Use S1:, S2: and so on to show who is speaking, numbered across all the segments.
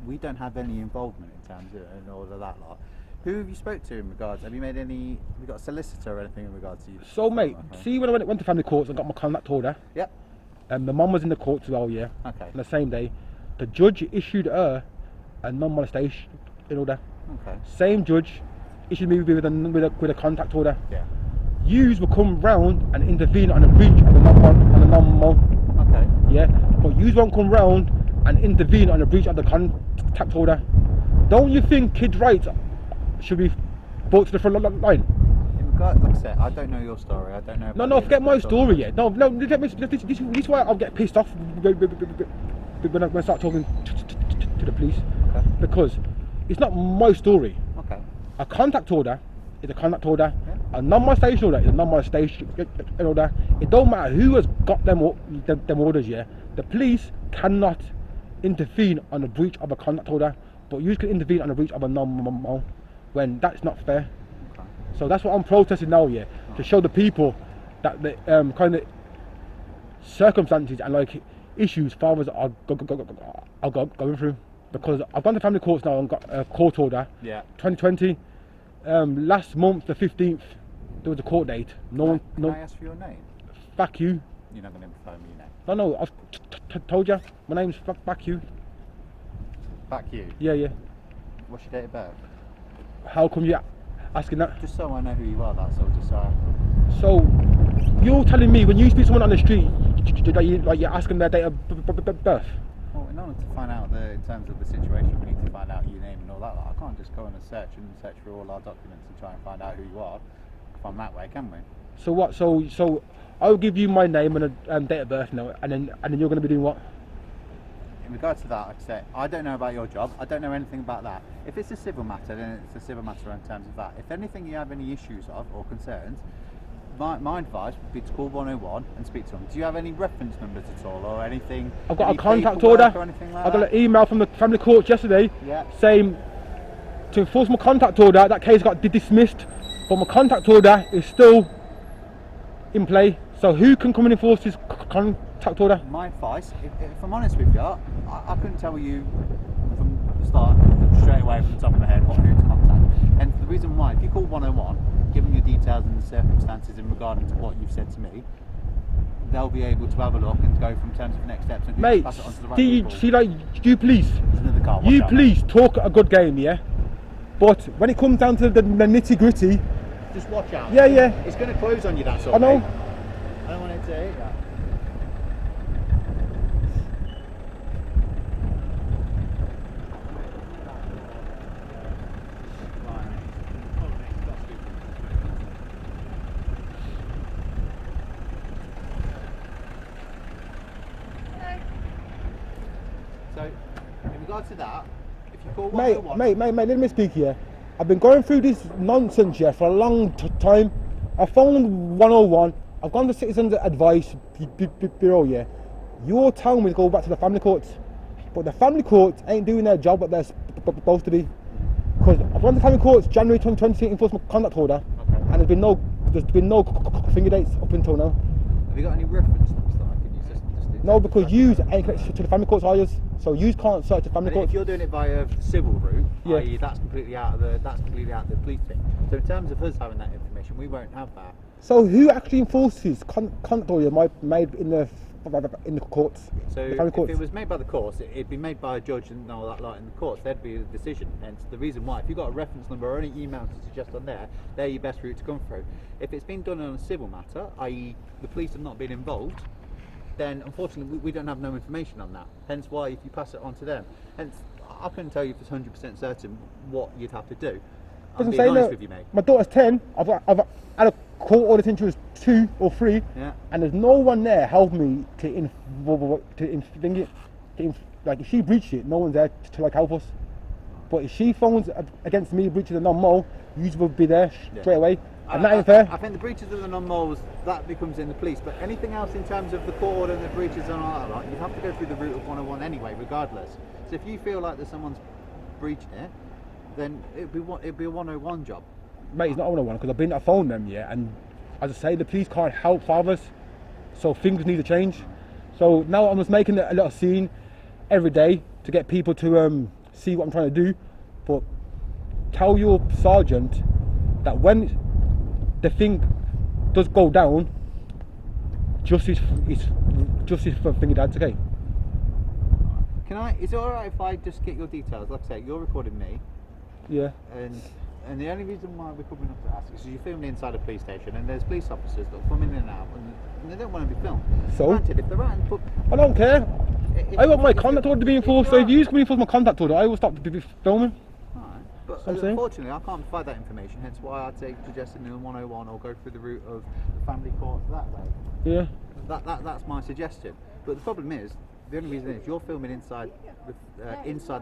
S1: we don't have any involvement in terms of and all of that lot. Who have you spoke to in regards? Have you got a solicitor or anything in regards to you?
S2: So mate, see when I went to family courts and got my contact order.
S1: Yep.
S2: The mum was in the court as well, yeah.
S1: Okay.
S2: On the same day, the judge issued her a non-molestation order.
S1: Okay.
S2: Same judge issued me with a contact order.
S1: Yeah.
S2: Yous will come round and intervene on a breach of the non-mol.
S1: Okay.
S2: Yeah, but yous won't come round and intervene on a breach of the contact order. Don't you think kids' rights should be brought to the front line?
S1: In regards, like I said, I don't know your story. I don't know.
S2: No, forget my story yet. No, this is why I'll get pissed off when I start talking to the police.
S1: Okay.
S2: Because it's not my story.
S1: Okay.
S2: A contact order is a contact order.
S1: Yeah.
S2: A non-molestation order is a non-molestation order. It don't matter who has got them orders, yeah. The police cannot intervene on a breach of a contact order, but you can intervene on a breach of a non-mol when that's not fair.
S1: Okay.
S2: So that's what I'm protesting now, yeah, to show the people that the kind of circumstances and like issues fathers are going through. Because I've gone to family courts now and got a court order.
S1: Yeah.
S2: 2020. Last month, the 15th, there was a court date.
S1: Can I ask for your name?
S2: Fuck you.
S1: You're not going to phone me your name.
S2: No, I've told you. My name's Fuck you.
S1: Back you.
S2: Yeah.
S1: What's your date of birth?
S2: How come you're asking that?
S1: Just so I know who you are. That's all. Just so.
S2: So, you're telling me when you speak to someone on the street, you're asking their date of birth?
S1: Well, in order to find out in terms of the situation, we need to find out your name and all that. I can't just go on a search through all our documents and try and find out who you are from that way, can we?
S2: So what? So I'll give you my name and a date of birth now, and then you're going to be doing what?
S1: In regards to that, like I say, I don't know about your job. I don't know anything about that. If it's a civil matter, then it's a civil matter in terms of that. If anything you have any issues of or concerns, my advice would be to call 101 and speak to them. Do you have any reference numbers at all or anything?
S2: I've got a contact order. I got an email from the family court yesterday saying to enforce my contact order, that case got dismissed, but my contact order is still in play. So who can come and enforce this contact order?
S1: My advice, if I'm honest with you, I couldn't tell you from the start, straight away from the top of my head, who to contact. And the reason why, if you call 101, give them your details and the circumstances in regard to what you've said to me, they'll be able to have a look and go from terms of next steps and
S2: mate,
S1: pass it on to the right people.
S2: see, like, you please, talk a good game, yeah? But when it comes down to the nitty gritty,
S1: just watch out.
S2: Yeah.
S1: It's going to close on you, that's all.
S2: I know.
S1: Mate. I don't want it to hit that. So, in regards to that, if you call 101...
S2: Mate, let me speak here. I've been going through this nonsense here for a long time. I phoned 101. I've gone to Citizens Advice Bureau, yeah. You're telling me to go back to the family courts. But the family courts ain't doing their job what they're supposed to be. Because I've gone to family courts January 2020 enforcement conduct order.
S1: Okay.
S2: And there's been no finger dates up until now.
S1: Have you got any reference numbers that I can use? Just
S2: No, because yous ain't connected to the family courts, are yous? So yous can't search the family
S1: but
S2: courts.
S1: if you're doing it via the civil route,
S2: Yeah.
S1: i.e. that's completely out of the police thing. So in terms of us having that information, we won't have that.
S2: So who actually enforces conduct order made in the courts?
S1: So
S2: the family
S1: if
S2: courts?
S1: it was made by the courts, it'd be made by a judge and all that lot in the courts. There'd be a decision. Hence the reason why. If you've got a reference number or any email to suggest on there, they're your best route to come through. If it's been done on a civil matter, i.e. the police have not been involved, then unfortunately we don't have no information on that. Hence why if you pass it on to them, hence I couldn't tell you if it's 100% certain what you'd have to do. I'm being honest with you, mate.
S2: My daughter's 10. I've had a court order since she was 2 or 3, and there's no one there helping me like if she breached it, no one's there to like help us. But if she phones against me breaching the non-mole, you will be there straight away. And that ain't fair.
S1: I think the breaches of the non-moles, that becomes in the police, but anything else in terms of the court order and the breaches and all that lot, you'd have to go through the route of 101 anyway, regardless. So if you feel like there's someone's breaching it, then it'd be a 101 job.
S2: Mate, it's not 101 because I've been to phone them, and as I say, the police can't help fathers, so things need to change. So now I'm just making a little scene every day to get people to see what I'm trying to do, but tell your sergeant that when the thing does go down, justice for thingy dad's okay.
S1: Is it alright if I just get your details? Like I say, you're recording me.
S2: Yeah.
S1: And the only reason why we're coming up to ask is because you're filming inside a police station and there's police officers that come in and out and they don't want to be filmed.
S2: So?
S1: Granted, if they're out and put...
S2: I don't care. I want my contact order to be enforced, so if you can enforce my contact order, I will stop filming.
S1: Alright, but
S2: I'm saying.
S1: unfortunately I can't provide that information, hence why I'd say suggesting the 101 or go through the route of the family court that way.
S2: Yeah.
S1: That's my suggestion. But the problem is, the only reason is you're filming inside the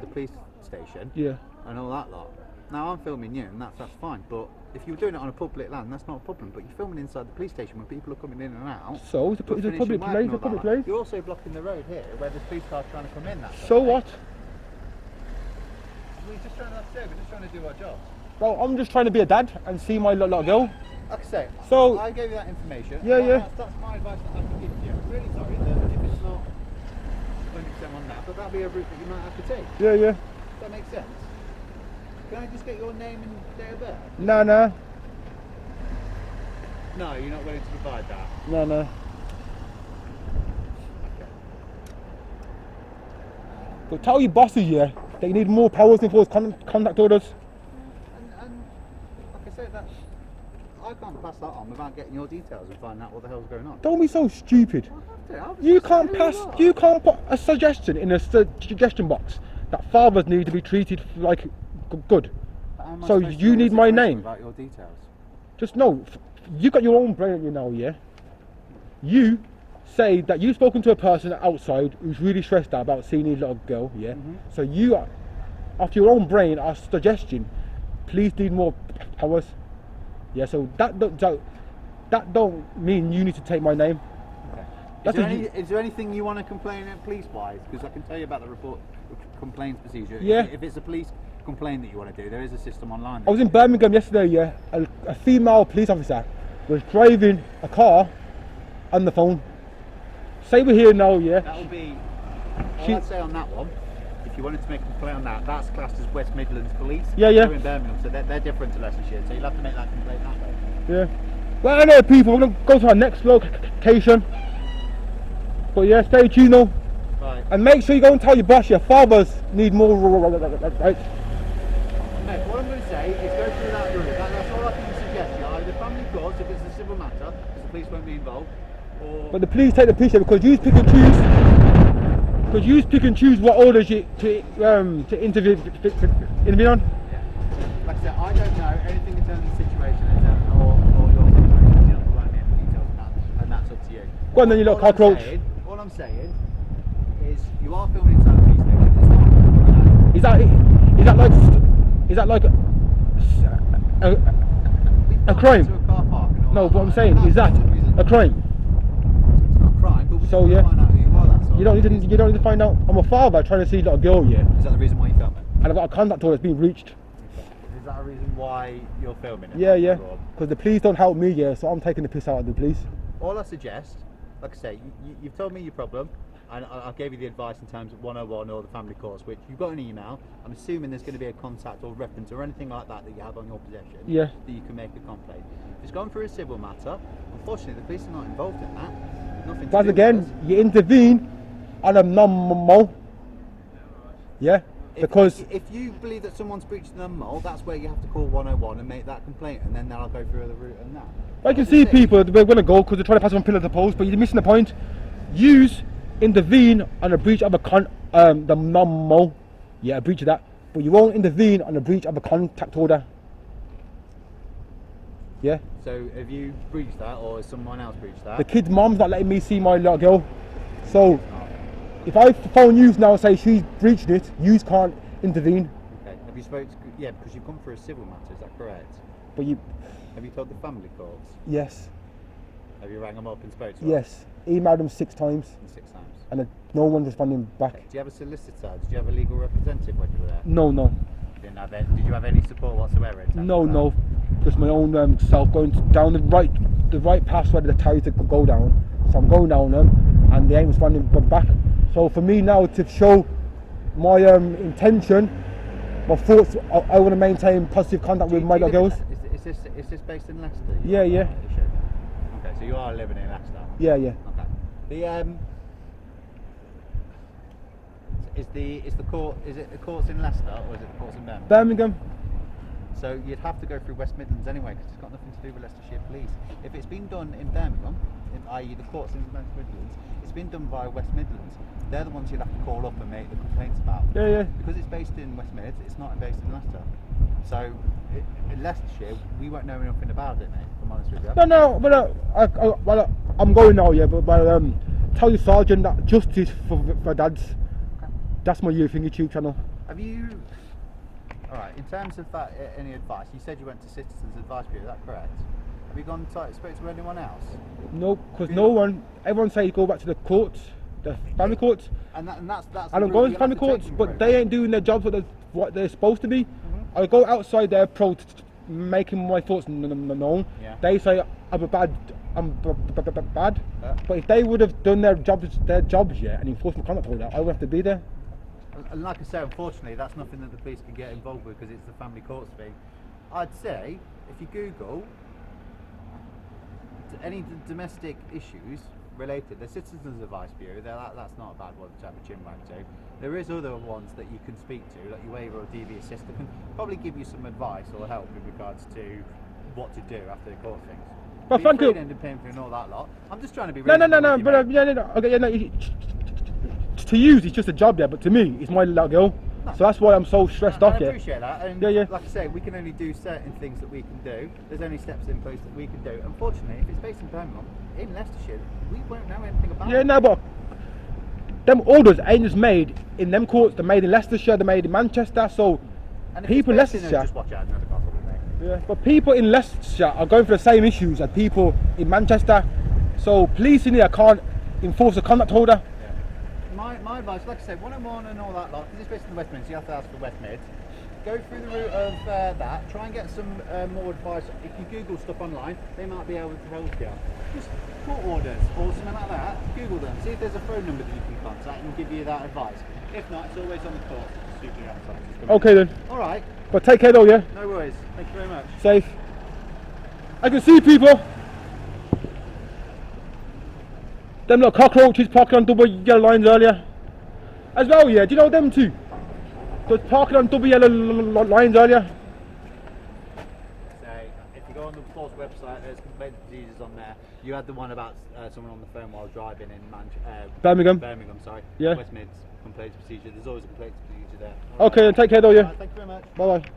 S1: police station.
S2: Yeah.
S1: And all that lot. Now I'm filming you, and that's fine. But if you were doing it on a public land, that's not a problem. But you're filming inside the police station when people are coming in and out.
S2: So it's a public place. It's a public place.
S1: You're also blocking the road here, where there's police cars trying to come in.
S2: So what?
S1: We're just trying to do our job.
S2: Well, I'm just trying to be a dad and see my little girl.
S1: Like I say,
S2: So
S1: I gave you that information.
S2: Yeah, yeah.
S1: That's my advice that I can give you. I'm really sorry that if it's not 100% on that, but that'll be a route that you might have to take.
S2: Yeah, yeah.
S1: Does that make sense? Can I just get your name and date of birth?
S2: Nah.
S1: No, you're not willing to provide that.
S2: No.
S1: Okay.
S2: But tell your bosses, yeah, they need more powers to enforce contact orders.
S1: And like I said, that I can't pass that on without getting your details and finding out what the hell's going on.
S2: Don't be so stupid.
S1: I'll
S2: You can't put a suggestion in a suggestion box that fathers need to be treated like good. So you need my name.
S1: About your details.
S2: Just no, you got your own brain, you know, yeah? You say that you've spoken to a person outside who's really stressed out about seeing his little girl, yeah?
S1: Mm-hmm.
S2: So you, after your own brain, are suggesting, please need more powers. Yeah, so that don't mean you need to take my name.
S1: Okay. Is there anything you want to complain at police-wise? Because I can tell you about the report complaints procedure.
S2: Yeah.
S1: If it's a police complaint that you want to do, there is a system online.
S2: I was in Birmingham yesterday, yeah. A female police officer was driving a car on the phone. Say we're here now, yeah.
S1: That would be, I'd say on that one, if you wanted to make a complaint on that, that's classed as West Midlands Police.
S2: Yeah.
S1: They're in Birmingham, so they're different to Leicestershire, so you'll have to make that complaint that way.
S2: Yeah. Well, I know people, we're going to go to our next location. But yeah, stay tuned though.
S1: Right.
S2: And make sure you go and tell your boss your fathers need more right.
S1: Mate, what I'm going to say is go through that route. That's all I can suggest. You either family courts if it's a civil matter, because the police won't be involved, or...
S2: But the police take the piece because you pick and choose. Because you pick and choose what orders you to intervene on.
S1: Yeah. Like I said, I don't know anything in terms of the situation in terms of or your situation. You have to write me any details on that, and that's up to you.
S2: Go on then, you little cockroach.
S1: All I'm saying is you are filming inside the police station. It's not, you know,
S2: Is that like a crime?
S1: to a car park and all
S2: No,
S1: that.
S2: what I'm saying is that a crime.
S1: It's not a crime, but we
S2: So,
S1: need
S2: yeah.
S1: to find out who you are. That's all.
S2: You don't need to find out. I'm a father trying to see a little girl, yeah,
S1: Is that the reason why you film it?
S2: and I've got a contact order that's been reached.
S1: Is that a reason why you're filming it?
S2: Yeah.
S1: Or-
S2: Because the police don't help me, yeah, so I'm taking the piss out of the police.
S1: All I suggest, like I say, you've told me your problem, and I gave you the advice in terms of 101 or the family course, which you've got an email. I'm assuming there's going to be a contact or reference or anything like that that you have on your possession.
S2: Yeah.
S1: That you can make a complaint. If it's gone through a civil matter, unfortunately the police are not involved in that. Nothing to
S2: But
S1: do
S2: again,
S1: with us.
S2: you intervene on a normal. Yeah. Because
S1: if you believe that someone's breached the mole, that's where you have to call 101 and make that complaint, and then they'll go through the route and that.
S2: I can see people, we're going to go because they're trying to pass from pillar to post, but you're missing the point. Use intervene on a breach of the normal. Yeah, a breach of that. But you won't intervene on a breach of a contact order. Yeah.
S1: So have you breached that, or has someone else breached that?
S2: The kid's mom's not letting me see my little girl. So if I phone you now and say she's breached it, you can't intervene.
S1: Okay. Have you spoken to, yeah, because you've come for a civil matter, is that correct?
S2: But you,
S1: Have you told the family courts?
S2: yes,
S1: Have you rang them up and spoke to them?
S2: yes. Emailed them 6 times
S1: 6 times.
S2: and no one's responding back.
S1: Okay. Do you have a solicitor? Did you have a legal representative when you were there?
S2: No.
S1: Did you have any support whatsoever? In terms of that?
S2: No. Just my own self going down the right path where the tires to go down. So I'm going down them and they ain't responding back. So for me now to show my intention my thoughts. I want to maintain positive contact with my
S1: Do you
S2: little
S1: live
S2: girls.
S1: in is this based in Leicester?
S2: Yeah, yeah.
S1: Okay, so you are living in Leicester.
S2: Yeah, yeah.
S1: Okay. Is the court, is it the courts in Leicester or is it the courts in Birmingham?
S2: Birmingham.
S1: So you'd have to go through West Midlands anyway, because it's got nothing to do with Leicestershire Police. If it's been done in Birmingham, i.e. the courts in West Midlands, it's been done by West Midlands. They're the ones you'd have to call up and make the complaints about.
S2: Yeah, yeah.
S1: Because it's based in West Mid, it's not based in Leicester. So in Leicestershire, we won't know anything about it, mate. If I'm honest with you.
S2: No, but I'm going now, yeah. But tell your sergeant that justice for dads.
S1: Okay.
S2: That's my youth YouTube channel.
S1: Have you? All right. In terms of that, any advice? You said you went to Citizens Advice Bureau. Is that correct? Have you gone to spoke to anyone else?
S2: No, because no one. Everyone says go back to the courts, the family courts.
S1: And that's.
S2: And I'm going to family courts, but they ain't doing their jobs what they're supposed to be. I go outside their making my thoughts known.
S1: Yeah.
S2: They say I'm bad. But if they would have done their jobs, yeah, and enforced my conduct order, I would have to be there.
S1: And like I say, unfortunately, that's nothing that the police can get involved with because it's the family courts thing. I'd say if you Google any domestic issues related, the Citizens Advice Bureau, that's not a bad one to have a chin wag to. There is other ones that you can speak to, like your waiver or DV assistant, can probably give you some advice or help with regards to what to do after the court things.
S2: Well, thank you.
S1: And all that lot. I'm just trying to be.
S2: No,
S1: reasonable
S2: but
S1: with you, mate.
S2: okay, yeah, no. To use, it's just a job there, but to me, it's my little girl.
S1: No.
S2: So that's why I'm so stressed off.
S1: I
S2: Yeah.
S1: appreciate that. And
S2: Yeah.
S1: like I say, we can only do certain things that we can do. There's only steps in place that we can do. Unfortunately, if it's based in Birmingham, in Leicestershire, we won't know anything about
S2: Yeah,
S1: it.
S2: no, but them orders ain't just made in them courts. They're made in Leicestershire. They're made in Manchester. So
S1: And if
S2: people in
S1: it's based
S2: Leicestershire.
S1: just watch out, another gossip, mate.
S2: Yeah, but people in Leicestershire are going through the same issues as people in Manchester. So police in here can't enforce a conduct order.
S1: My advice, like I said, 101 and all that lot, because it's based in the West Mids, you have to ask for West Mids. Go through the route of that, try and get some more advice. If you Google stuff online, they might be able to help you. Just court orders or something like that, Google them, see if there's a phone number that you can contact and give you that advice. If not, it's always on the court.
S2: Okay then.
S1: Alright,
S2: But take care though, yeah?
S1: no worries. Thank you very much.
S2: Safe. I can see people. Them little cockroaches parking on double yellow lines earlier. As well, yeah. Do you know them too? Those parking on double yellow lines earlier.
S1: So, if you go on the force website, there's complaint procedures on there. You had the one about someone on the phone while driving in
S2: Birmingham.
S1: Birmingham, sorry.
S2: Yeah.
S1: West Mids complaint procedure. There's always a complaint procedure there.
S2: Okay, then take care though, yeah.
S1: Thank you very much.
S2: Bye bye.